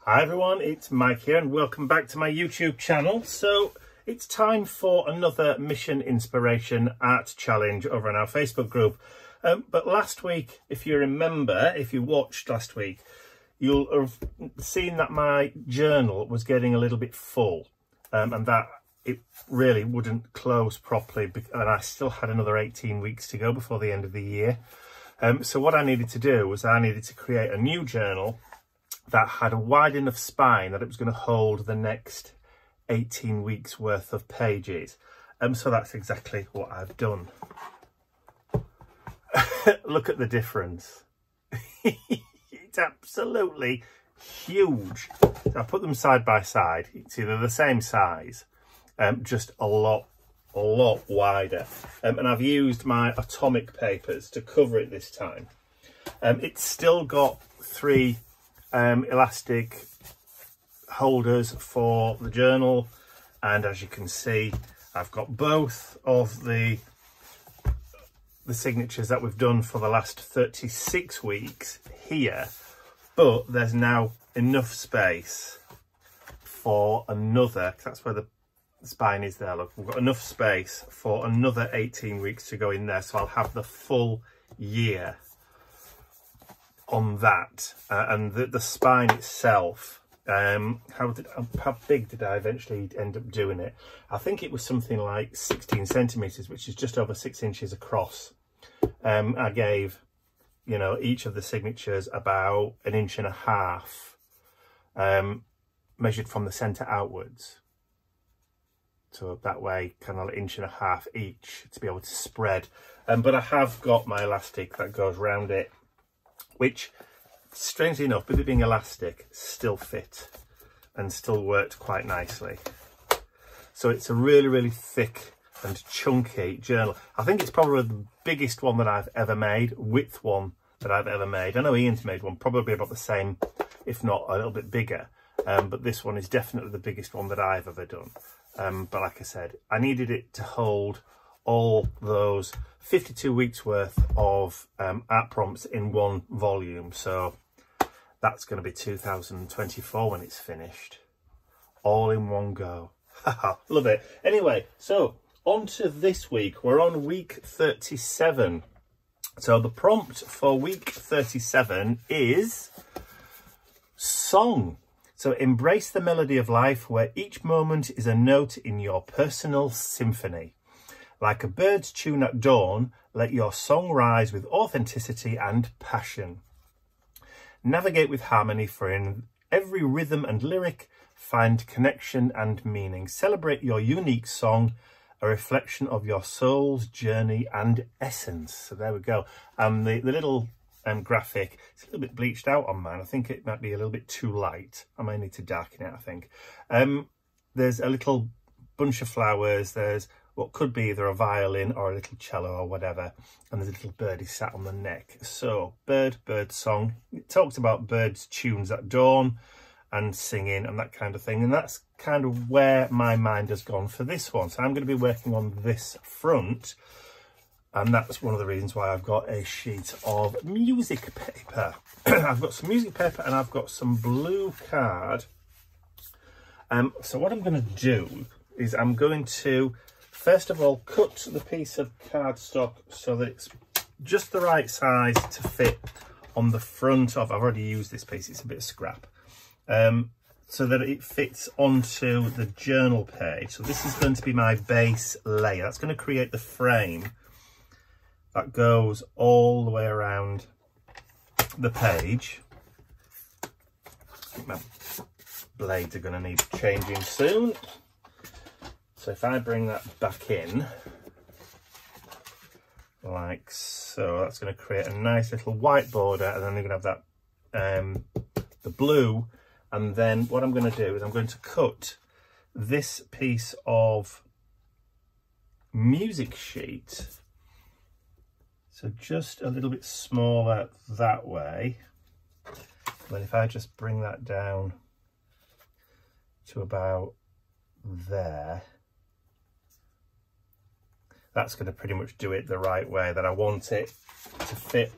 Hi everyone, it's Mike here and welcome back to my YouTube channel. So it's time for another Mission Inspiration Art Challenge over on our Facebook group. But last week, if you remember, if you watched last week, you'll have seen that my journal was getting a little bit full and that it really wouldn't close properly, and I still had another 18 weeks to go before the end of the year. So what I needed to do was I needed to create a new journal that had a wide enough spine that it was going to hold the next 18 weeks worth of pages. So that's exactly what I've done. Look at the difference. It's absolutely huge. So I put them side by side. You can see they're the same size, just a lot wider. And I've used my atomic papers to cover it this time. It's still got three elastic holders for the journal, and as you can see, I've got both of the signatures that we've done for the last 36 weeks here, but there's now enough space for another, that's where the spine is there, look, we've got enough space for another 18 weeks to go in there, so I'll have the full year on that. And the spine itself, how big did I eventually end up doing it? I think it was something like 16 centimeters, which is just over 6 inches across. I gave, you know, each of the signatures about 1.5 inches, measured from the center outwards, so that way kind of 1.5 inches each to be able to spread. But I have got my elastic that goes around it, which, strangely enough, with it being elastic, still fit and still worked quite nicely. So it's a really thick and chunky journal. I think it's probably the biggest one that I've ever made, width one that I've ever made. I know Ian's made one, probably about the same, if not a little bit bigger. But this one is definitely the biggest one that I've ever done. But like I said, I needed it to hold all those 52 weeks worth of art prompts in one volume. So that's going to be 2024 when it's finished, all in one go. Love it. Anyway, so on to this week. We're on week 37. So the prompt for week 37 is song. So embrace the melody of life where each moment is a note in your personal symphony. Like a bird's tune at dawn, let your song rise with authenticity and passion. Navigate with harmony, for in every rhythm and lyric, find connection and meaning. Celebrate your unique song, a reflection of your soul's journey and essence. So there we go. The little graphic, it's a little bit bleached out on mine. I think it might be a little bit too light. I may need to darken it, I think. There's a little bunch of flowers. There's what could be either a violin or a little cello or whatever, and there's a little birdie sat on the neck. So bird song. It talks about birds' tunes at dawn and singing and that kind of thing, and that's kind of where my mind has gone for this one. So I'm going to be working on this front, and that's one of the reasons why I've got a sheet of music paper. I've got some music paper and I've got some blue card. So what I'm going to do is I'm going to first of all cut the piece of cardstock so that it's just the right size to fit on the front of, I've already used this piece, it's a bit of scrap, so that it fits onto the journal page. So this is going to be my base layer. That's going to create the frame that goes all the way around the page. I think my blades are going to need changing soon. So if I bring that back in, like so, that's going to create a nice little white border, and then we're going to have that, the blue, and then what I'm going to do is I'm going to cut this piece of music sheet, so just a little bit smaller that way. Then if I just bring that down to about there, that's going to pretty much do it the right way that I want it to fit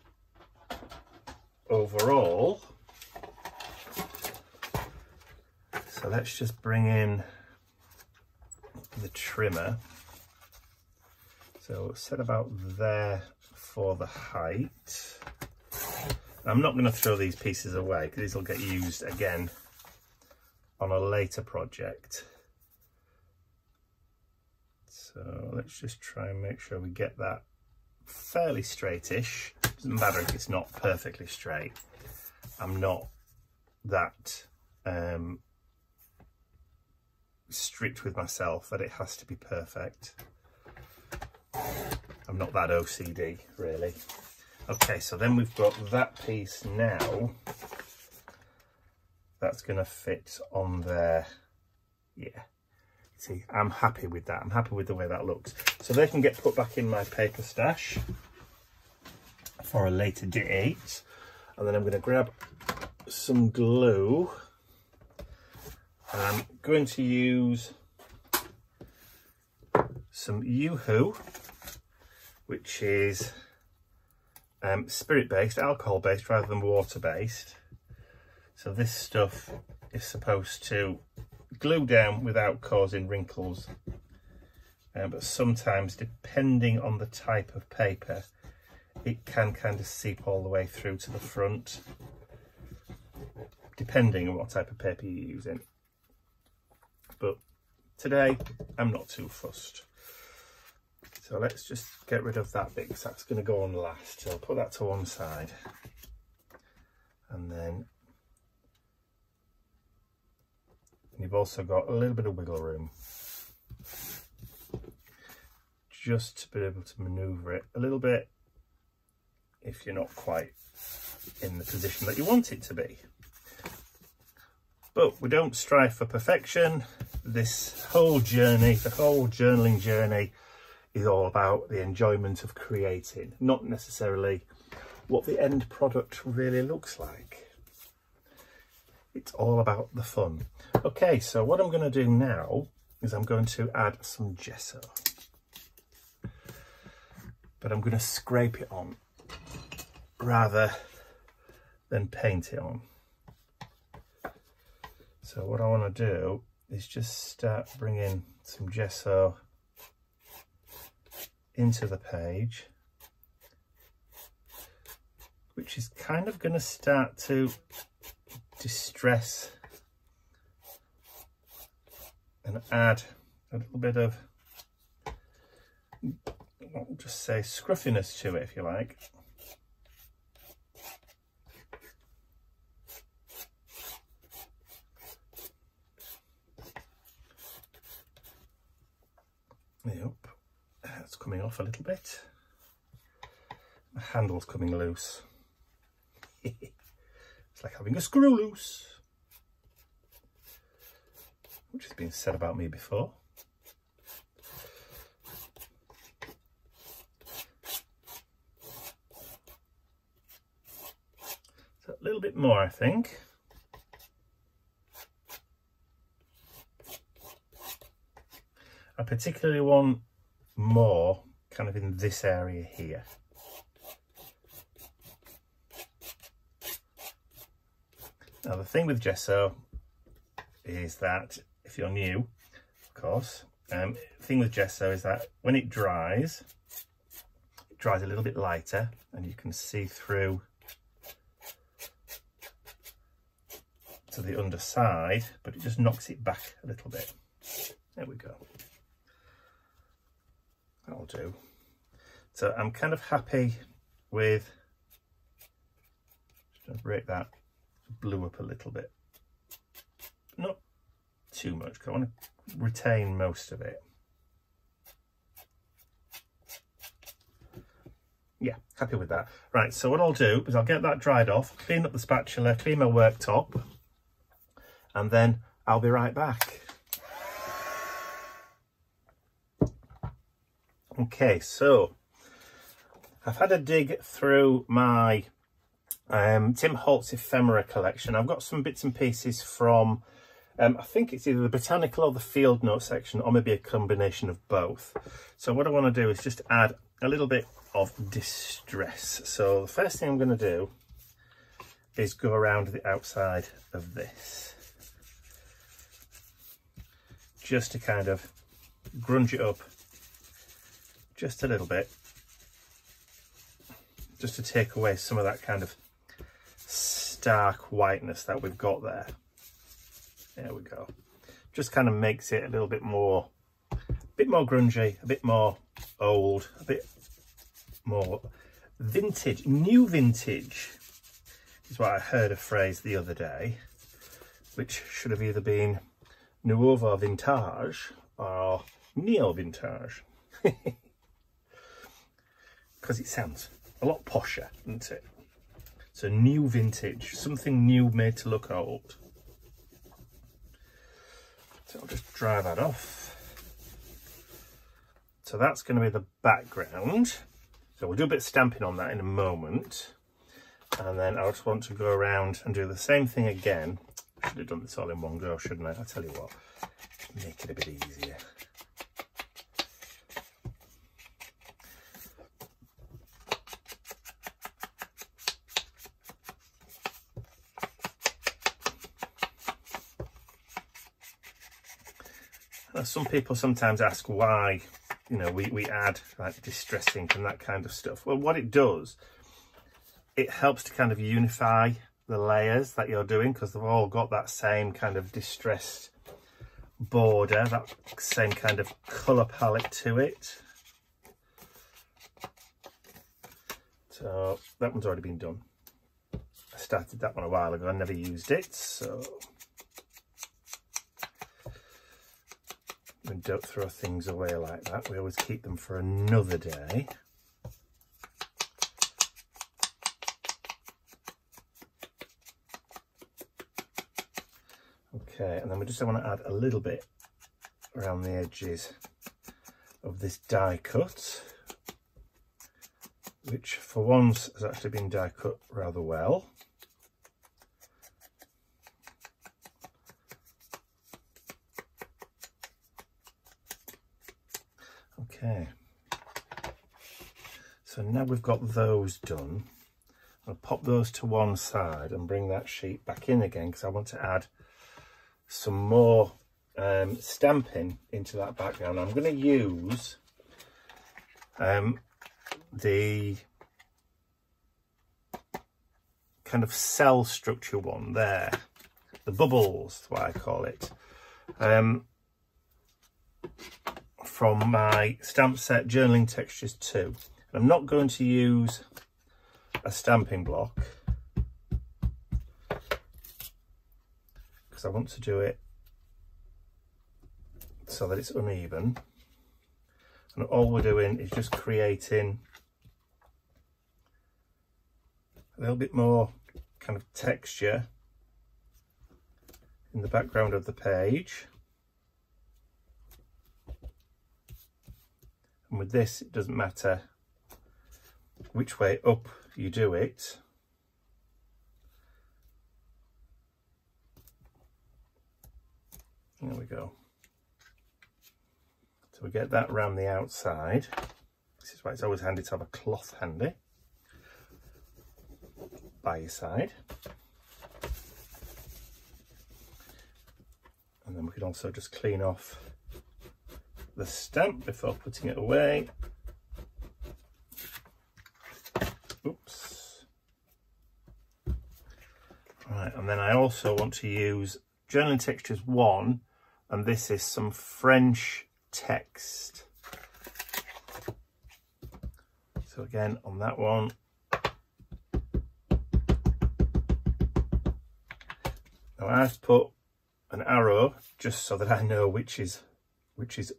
overall. So let's just bring in the trimmer. So set about there for the height. I'm not going to throw these pieces away because these will get used again on a later project. So let's just try and make sure we get that fairly straightish. Doesn't matter if it's not perfectly straight. I'm not that strict with myself that it has to be perfect. I'm not that OCD really. Okay, so then we've got that piece now. That's going to fit on there. Yeah. See, I'm happy with that. I'm happy with the way that looks. So they can get put back in my paper stash for a later date. And then I'm going to grab some glue. And I'm going to use some Yoo-hoo, which is spirit-based, alcohol-based rather than water-based. So this stuff is supposed to glue down without causing wrinkles, but sometimes, depending on the type of paper, it can kind of seep all the way through to the front, depending on what type of paper you're using. But today I'm not too fussed. So let's just get rid of that bit because that's going to go on last. So I'll put that to one side. And then you've also got a little bit of wiggle room. Just to be able to manoeuvre it a little bit if you're not quite in the position that you want it to be. But we don't strive for perfection. This whole journey, the whole journaling journey, is all about the enjoyment of creating, not necessarily what the end product really looks like. It's all about the fun. Okay, so what I'm going to do now is I'm going to add some gesso. But I'm going to scrape it on rather than paint it on. So what I want to do is just start bringing some gesso into the page, which is kind of going to start to distress and add a little bit of, I'll just say, scruffiness to it, if you like. Yep, that's coming off a little bit. The handle's coming loose. It's like having a screw loose, which has been said about me before. So a little bit more, I think. I particularly want more kind of in this area here. Now the thing with gesso is that, if you're new, of course, the thing with gesso is that when it dries a little bit lighter and you can see through to the underside, but it just knocks it back a little bit. There we go. That'll do. So I'm kind of happy with, just going to break that blue up a little bit. Not too much, because I want to retain most of it. Yeah, happy with that. Right, so what I'll do is I'll get that dried off, clean up the spatula, clean my worktop, and then I'll be right back. Okay, so I've had a dig through my Tim Holtz ephemera collection. I've got some bits and pieces from, I think it's either the botanical or the field note section, or maybe a combination of both. So what I want to do is just add a little bit of distress. So the first thing I'm going to do is go around the outside of this. just to kind of grunge it up just a little bit, just to take away some of that kind of stark whiteness that we've got there. There we go. Just kind of makes it a little bit more grungy, a bit more old, a bit more vintage. New vintage is what I heard a phrase the other day, which should have either been Nuovo Vintage or Neo Vintage. Because it sounds a lot posher, doesn't it? So new vintage, something new made to look old. So I'll just dry that off. So that's going to be the background. So we'll do a bit of stamping on that in a moment. And then I just want to go around and do the same thing again. I should have done this all in one go, shouldn't I? I'll tell you what, make it a bit easier. Some people sometimes ask why, you know, we add like distress ink and that kind of stuff. Well, what it does, it helps to kind of unify the layers that you're doing, because they've all got that same kind of distressed border, that same kind of colour palette to it. So that one's already been done. I started that one a while ago, I never used it, so we don't throw things away like that. We always keep them for another day. Okay, and then we just want to add a little bit around the edges of this die cut, which for once has actually been die cut rather well. Okay, so now we've got those done, I'll pop those to one side and bring that sheet back in again, because I want to add some more stamping into that background. I'm going to use the kind of cell structure one there, the bubbles, what I call it, from my stamp set Journaling Textures 2. I'm not going to use a stamping block because I want to do it so that it's uneven, and all we're doing is just creating a little bit more kind of texture in the background of the page. And with this, it doesn't matter which way up you do it. There we go. So we get that around the outside. This is why it's always handy to have a cloth handy by your side. And then we can also just clean off the stamp before putting it away. Oops. Right, and then I also want to use Journaling Textures 1, and this is some French text. So again, on that one, now I've put an arrow just so that I know which is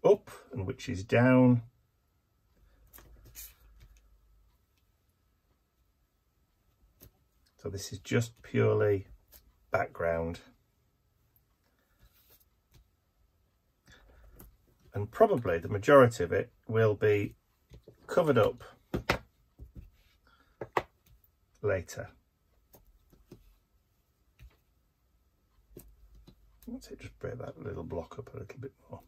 up and which is down. So this is just purely background. And probably the majority of it will be covered up later. Let's just break that little block up a little bit more.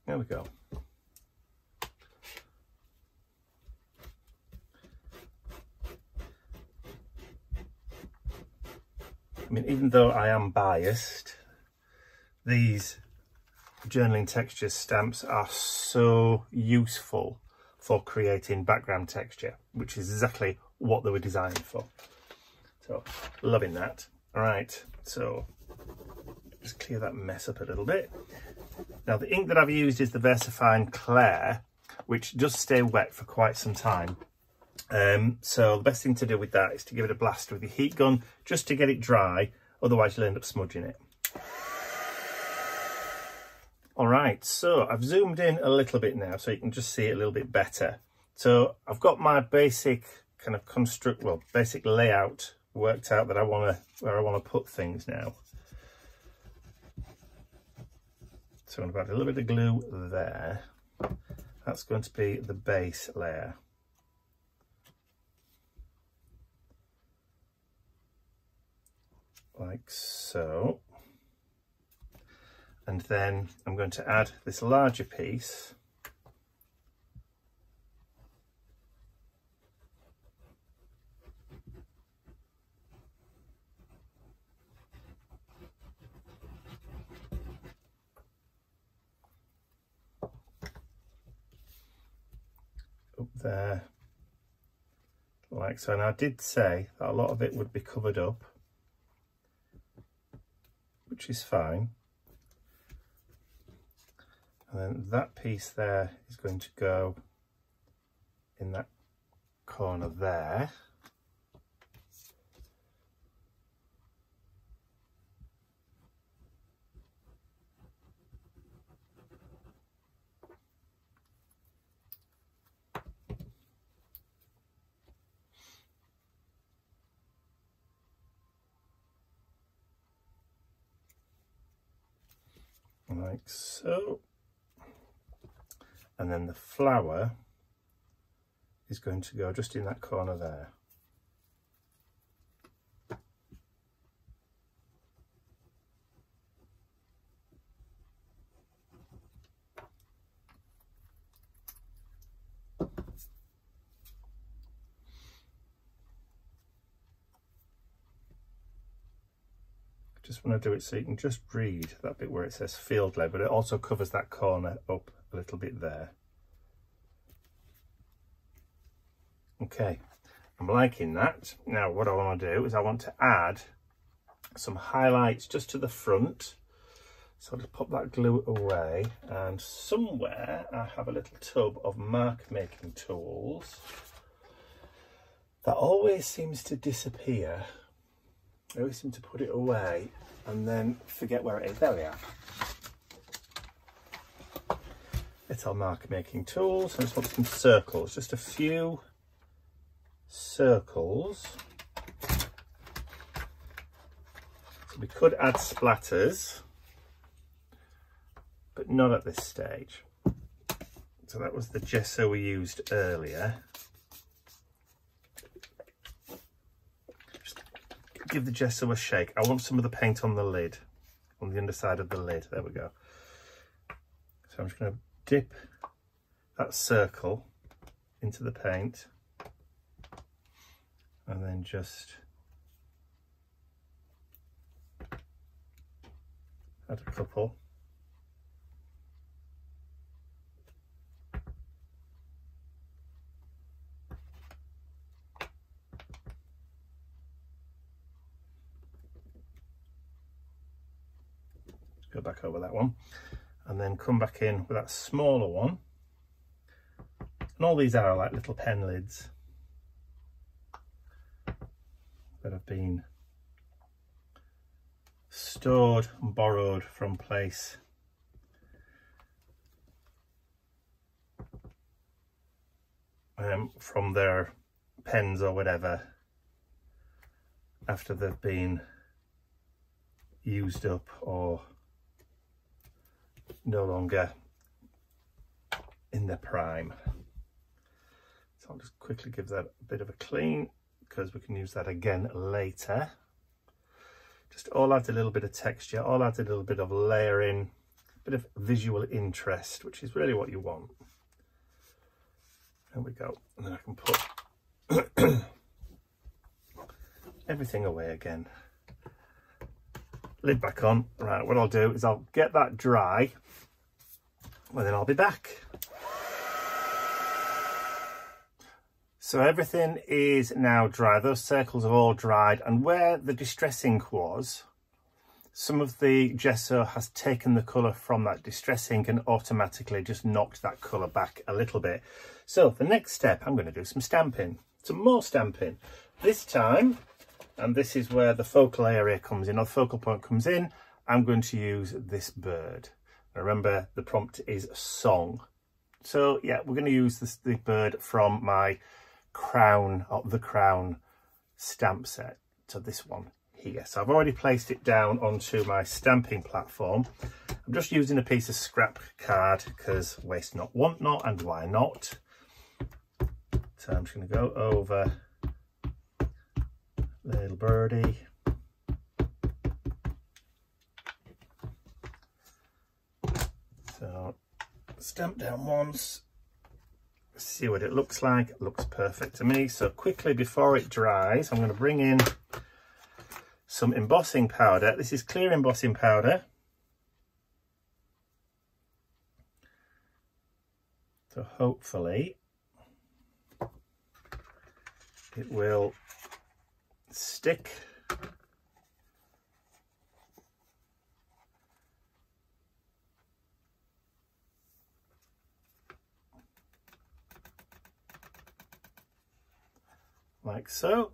There we go. mean, even though I am biased, these journaling texture stamps are so useful for creating background texture, which is exactly what they were designed for. So, loving that. All right, so just clear that mess up a little bit. Now, the ink that I've used is the VersaFine Clair, which does stay wet for quite some time. So the best thing to do with that is to give it a blast with your heat gun just to get it dry, otherwise you'll end up smudging it. All right, so I've zoomed in a little bit now so you can just see it a little bit better. So I've got my basic kind of basic layout worked out that where I want to put things now. So I'm going to add a little bit of glue there. That's going to be the base layer. Like so. And then I'm going to add this larger piece. Up there. Like so. And I did say that a lot of it would be covered up, which is fine. And then that piece there is going to go in that corner there. Like so. And then the flower is going to go just in that corner there. Just want to do it so you can just read that bit where it says field led, but it also covers that corner up a little bit there. Okay, I'm liking that. Now what I want to do is I want to add some highlights just to the front. So I'll just pop that glue away, and somewhere I have a little tub of mark making tools that always seems to disappear. I always seem to put it away and then forget where it is. There we are. Little mark making tools. I just want some circles, just a few circles. So we could add splatters, but not at this stage. So that was the gesso we used earlier. Give the gesso a shake. I want some of the paint on the lid, on the underside of the lid. There we go. So I'm just going to dip that circle into the paint and then just add a couple. Go back over that one and then come back in with that smaller one. And all these are like little pen lids that have been stored and borrowed from place. From their pens or whatever after they've been used up or no longer in their prime. So I'll just quickly give that a bit of a clean because we can use that again later. Just all adds a little bit of texture, all adds a little bit of layering, a bit of visual interest, which is really what you want. There we go. And then I can put everything away again. Lid back on. Right, what I'll do is I'll get that dry and then I'll be back. So everything is now dry. Those circles have all dried, and where the distress ink was, some of the gesso has taken the colour from that distress ink and automatically just knocked that colour back a little bit. So the next step, I'm going to do some stamping, some more stamping. This time, and this is where the focal area comes in, or the focal point comes in, I'm going to use this bird. Remember, the prompt is song. So yeah, we're going to use the bird from my crown, or the crown stamp set. So this one here. So I've already placed it down onto my stamping platform. I'm just using a piece of scrap card because waste not, want not, and why not? So I'm just going to go over little birdie. So stamp down once. See what it looks like. It looks perfect to me. So quickly before it dries, I'm going to bring in some embossing powder. This is clear embossing powder. So hopefully it will stick. Like so.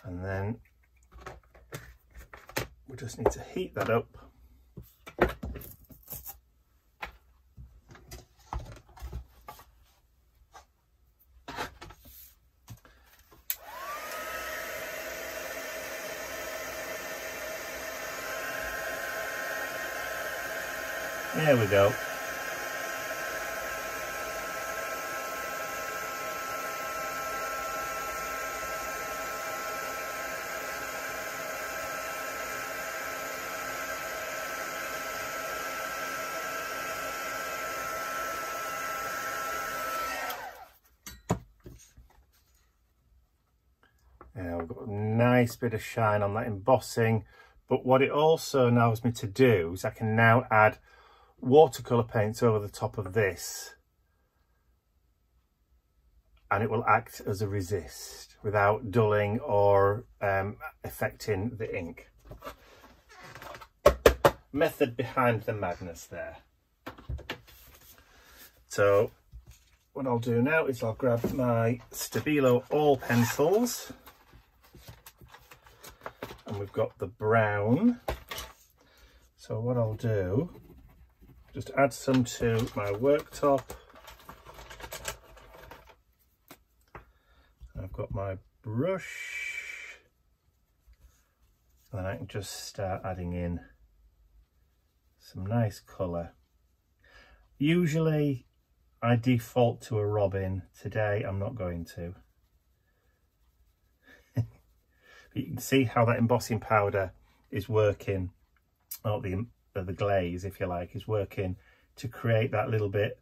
And then we just need to heat that up. There we go. Now we've got a nice bit of shine on that embossing, but what it also allows me to do is I can now add watercolour paints over the top of this, and it will act as a resist without dulling or affecting the ink. Method behind the madness there. So what I'll do now is I'll grab my Stabilo all pencils, and we've got the brown. So what I'll do, just add some to my worktop. I've got my brush, and I can just start adding in some nice colour. Usually I default to a robin. Today I'm not going to. But you can see how that embossing powder is working, or the glaze, if you like, is working to create that little bit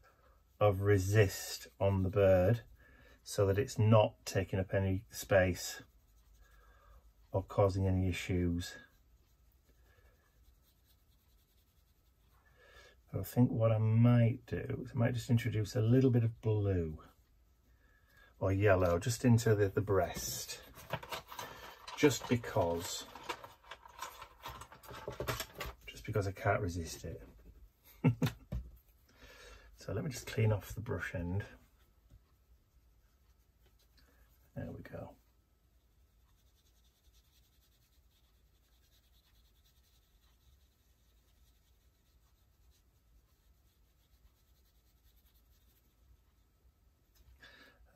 of resist on the bird so that it's not taking up any space or causing any issues. I think what I might do is I might just introduce a little bit of blue or yellow just into the breast, just because I can't resist it. So let me just clean off the brush end. There we go.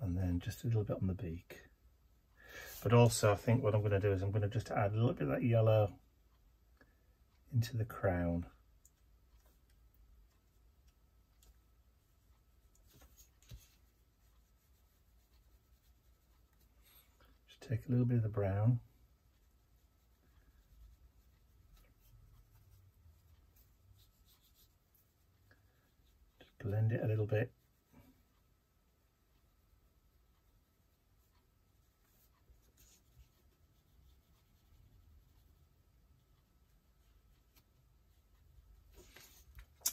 And then just a little bit on the beak. But also I think what I'm going to do is I'm going to just add a little bit of that yellow into the crown. Just take a little bit of the brown. Just blend it a little bit.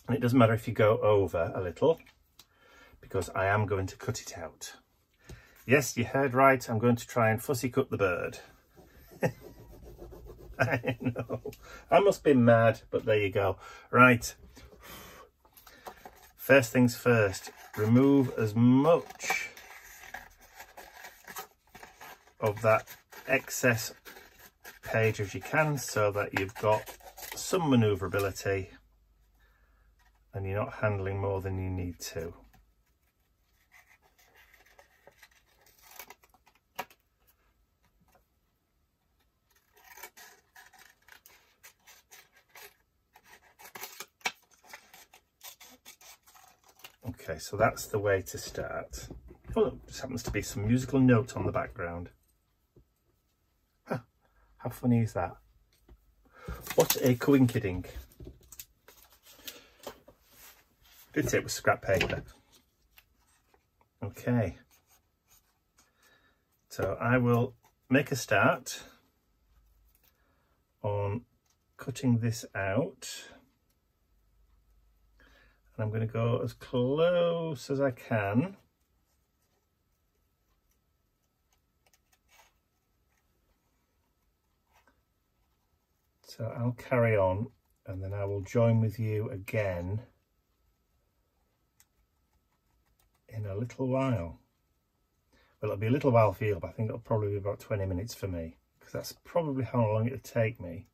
And it doesn't matter if you go over a little, because I am going to cut it out. Yes, you heard right, I'm going to try and fussy cut the bird. I know, I must be mad, but there you go. Right, first things first, remove as much of that excess page as you can so that you've got some manoeuvrability and you're not handling more than you need to. Okay, so that's the way to start. Oh, look, just happens to be some musical notes on the background. Huh, how funny is that? What a coinkydink. Did say it was scrap paper. Okay. So I will make a start on cutting this out. And I'm going to go as close as I can. So I'll carry on and then I will join with you again in a little while. Well, it'll be a little while for you, but I think it'll probably be about 20 minutes for me, because that's probably how long it'll take me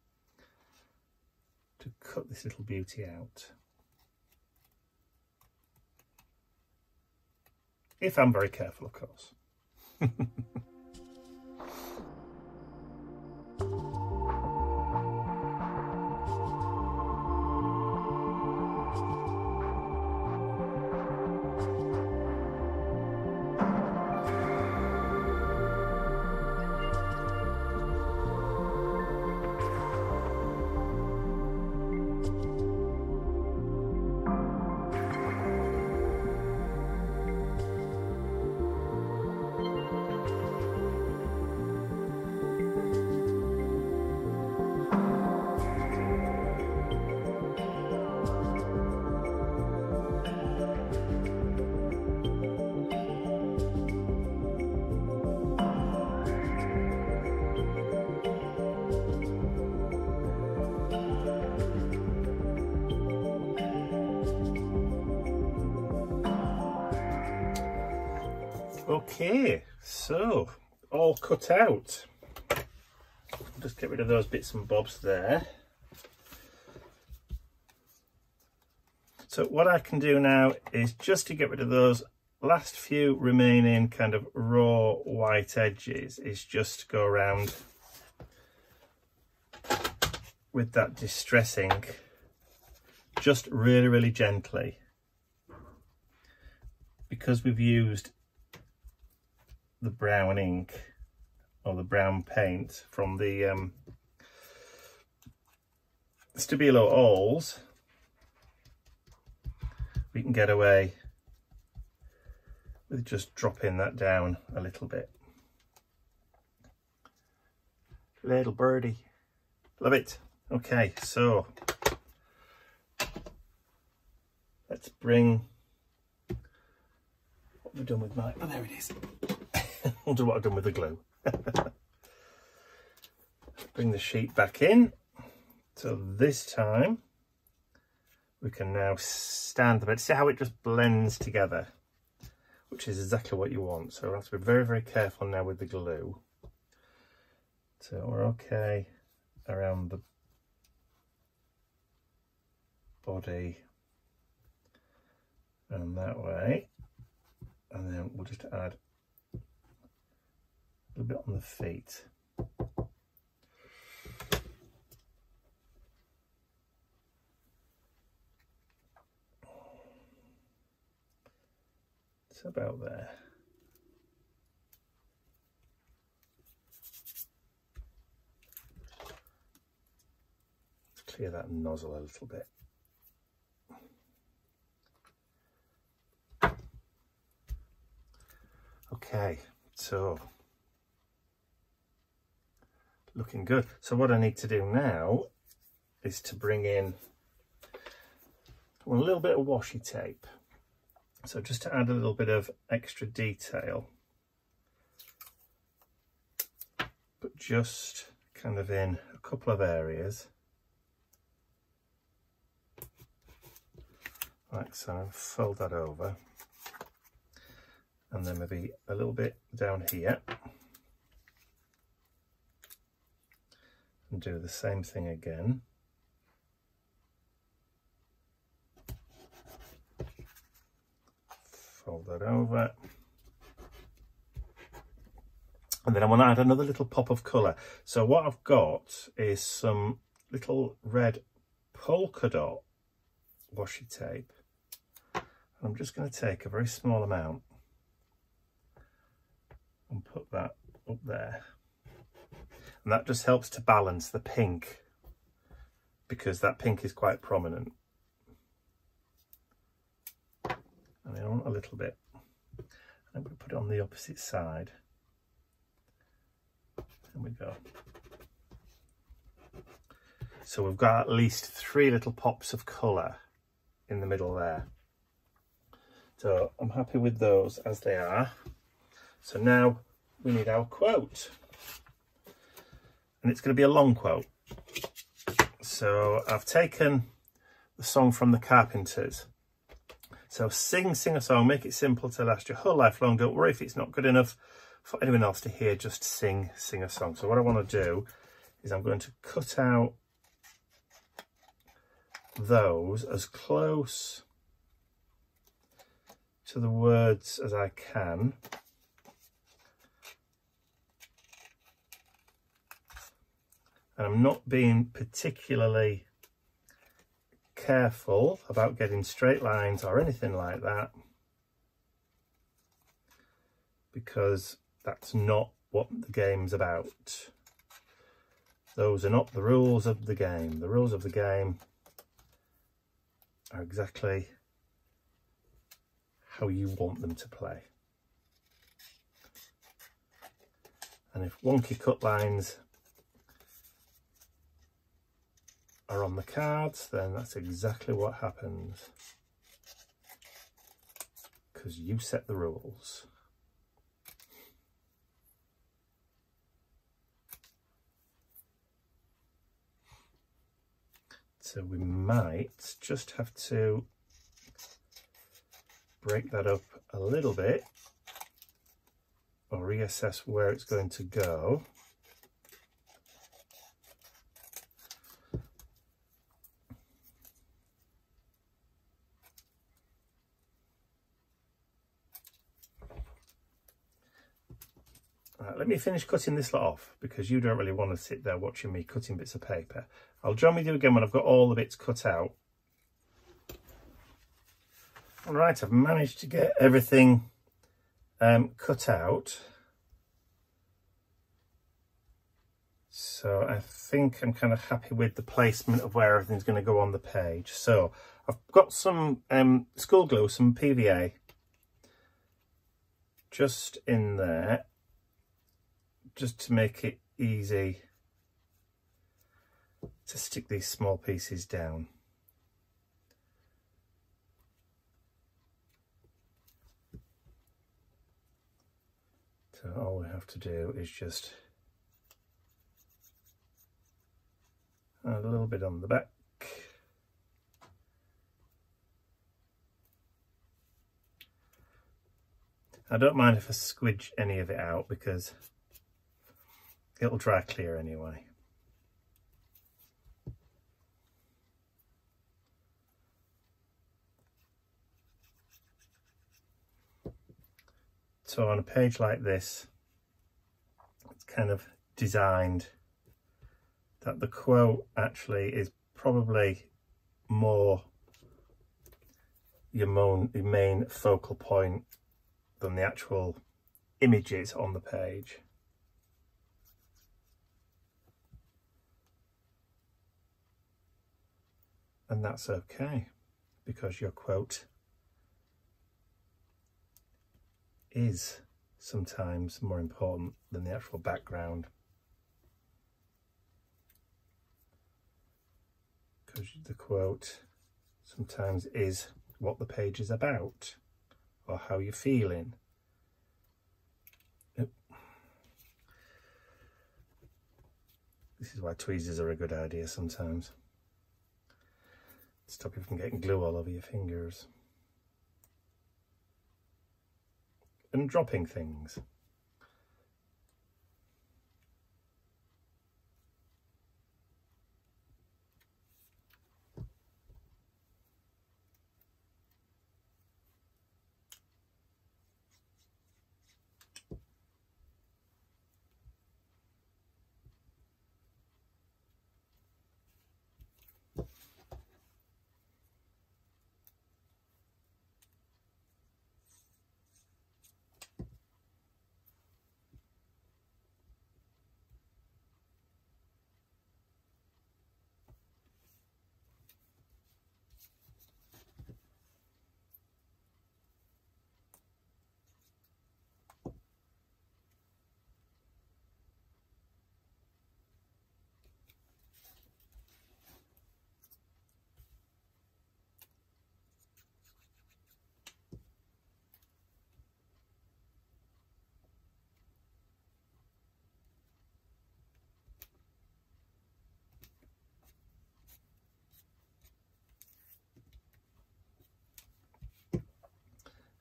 to cut this little beauty out. If I'm very careful, of course. Okay, so all cut out. Just get rid of those bits and bobs there. So what I can do now is just to get rid of those last few remaining kind of raw white edges is just go around with that distress ink, just really, really gently, because we've used the brown ink or the brown paint from the Stabilo Alls. We can get away with just dropping that down a little bit. Little birdie, love it. Okay, so let's bring what we've done with my, oh there it is. I'll do what I've done with the glue. Bring the sheet back in. So this time we can now stand the bed. See how it just blends together, which is exactly what you want. So we have to be very, very careful now with the glue. So we're okay around the body and that way. And then we'll just add a little bit on the feet. It's about there. Let's clear that nozzle a little bit. Okay, so looking good. So what I need to do now is to bring in I want a little bit of washi tape. So just to add a little bit of extra detail, but just kind of in a couple of areas. Like so, fold that over. And then maybe a little bit down here. And do the same thing again. Fold that over. And then I want to add another little pop of colour. So what I've got is some little red polka dot washi tape. And I'm just going to take a very small amount and put that up there. And that just helps to balance the pink, because that pink is quite prominent. And I want a little bit. I'm going to put it on the opposite side. There we go. So we've got at least 3 little pops of colour in the middle there. So I'm happy with those as they are. So now we need our quote. And it's going to be a long quote. So I've taken the song from the Carpenters. So sing a song, make it simple to last your whole life long. Don't worry if it's not good enough for anyone else to hear, just sing a song. So what I want to do is I'm going to cut out those as close to the words as I can. And I'm not being particularly careful about getting straight lines or anything like that, because that's not what the game's about. Those are not the rules of the game. The rules of the game are exactly how you want them to play. And if wonky cut lines are on the cards, then that's exactly what happens, because you set the rules. So we might just have to break that up a little bit or reassess where it's going to go. Let me finish cutting this lot off, because you don't really want to sit there watching me cutting bits of paper. I'll join with you again when I've got all the bits cut out. All right, I've managed to get everything cut out. So I think I'm kind of happy with the placement of where everything's going to go on the page. So I've got some school glue, some PVA, just in there, just to make it easy to stick these small pieces down. So all we have to do is just add a little bit on the back. I don't mind if I squidge any of it out, because it'll dry clear anyway. So on a page like this, it's kind of designed that the quote actually is probably more your main focal point than the actual images on the page. And that's okay, because your quote is sometimes more important than the actual background, because the quote sometimes is what the page is about or how you're feeling. This is why tweezers are a good idea sometimes. Stop you from getting glue all over your fingers. And dropping things.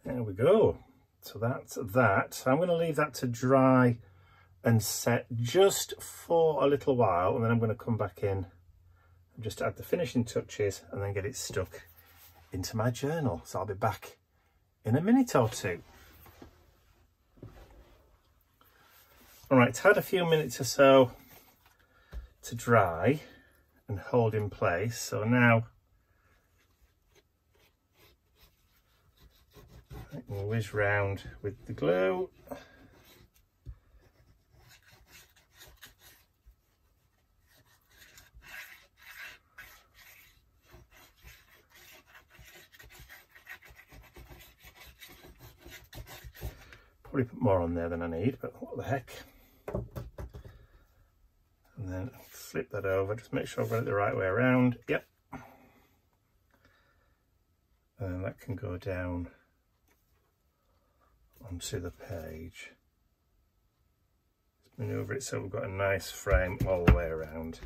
There we go. So that's that. I'm going to leave that to dry and set just for a little while, and then I'm going to come back in and just add the finishing touches and then get it stuck into my journal. So I'll be back in a minute or two. All right, it's had a few minutes or so to dry and hold in place. So now I can whiz round with the glue. Probably put more on there than I need, but what the heck. And then flip that over, just make sure I've got it the right way around. Yep. And that can go down onto the page. Just manoeuvre it so we've got a nice frame all the way around.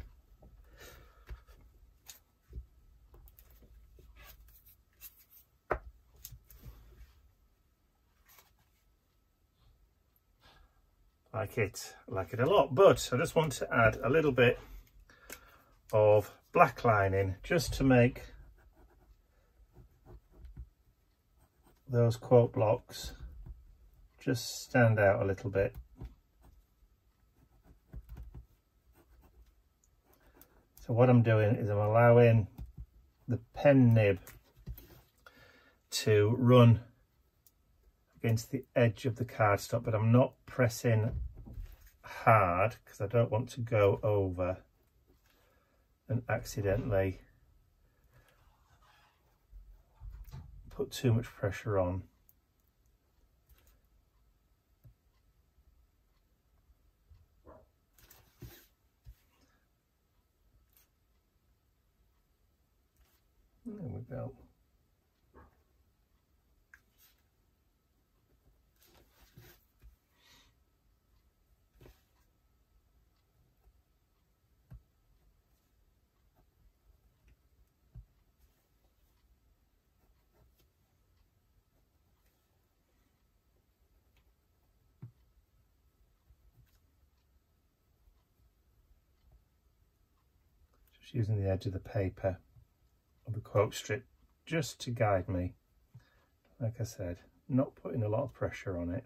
I like it a lot, but I just want to add a little bit of black lining just to make those quote blocks just stand out a little bit. So what I'm doing is I'm allowing the pen nib to run against the edge of the cardstock, but I'm not pressing hard because I don't want to go over and accidentally put too much pressure on. There we go. Just using the edge of the paper of the quote strip just to guide me. Like I said, not putting a lot of pressure on it.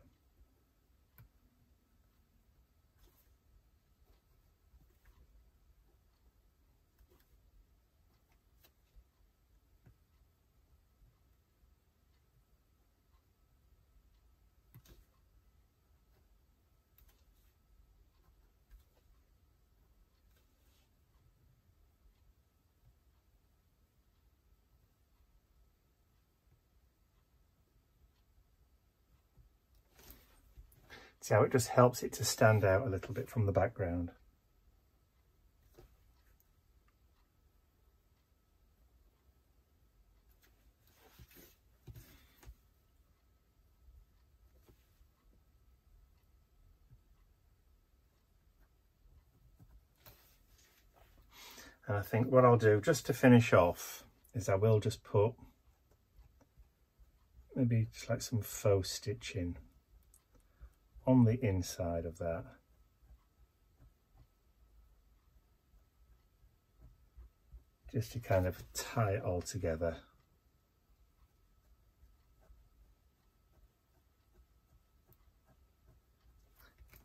See how it just helps it to stand out a little bit from the background. And I think what I'll do, just to finish off, is I will just put maybe just like some faux stitching on the inside of that. Just to kind of tie it all together.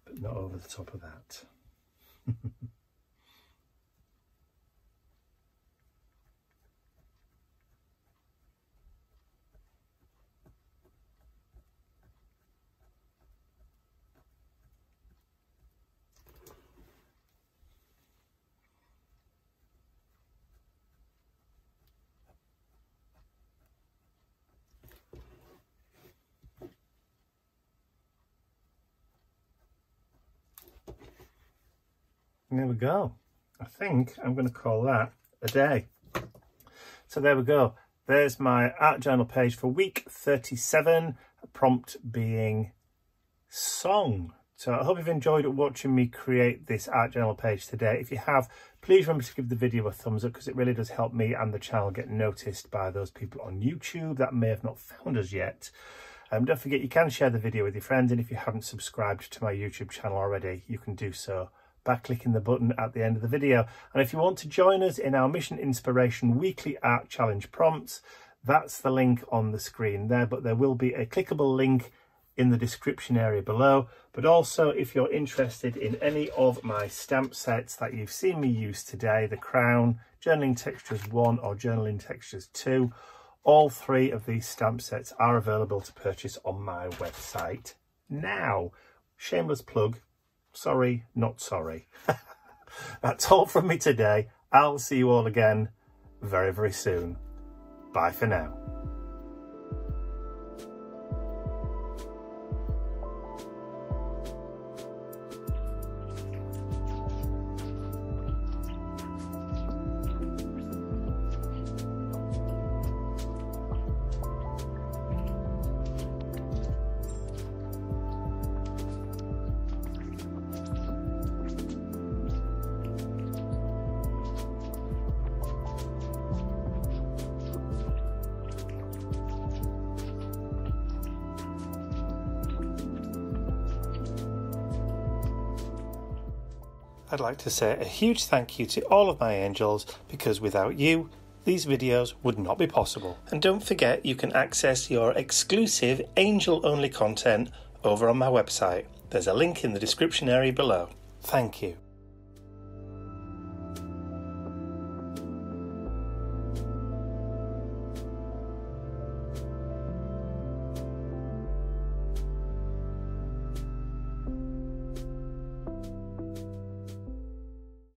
But not over the top of that. And there we go. I think I'm going to call that a day. So there we go. There's my art journal page for week 37, a prompt being song. So I hope you've enjoyed watching me create this art journal page today. If you have, please remember to give the video a thumbs up, because it really does help me and the channel get noticed by those people on YouTube that may have not found us yet. Don't forget, you can share the video with your friends, and if you haven't subscribed to my YouTube channel already, you can do so by clicking the button at the end of the video. And if you want to join us in our Mission Inspiration weekly art challenge prompts, that's the link on the screen there, but there will be a clickable link in the description area below. But also, if you're interested in any of my stamp sets that you've seen me use today, the Crown, Journaling Textures 1 or Journaling Textures 2, all three of these stamp sets are available to purchase on my website now. Shameless plug. Sorry, not sorry. That's all from me today. I'll see you all again very, very soon. Bye for now. I'd like to say a huge thank you to all of my angels, because without you, these videos would not be possible. And don't forget, you can access your exclusive angel-only content over on my website. There's a link in the description area below. Thank you.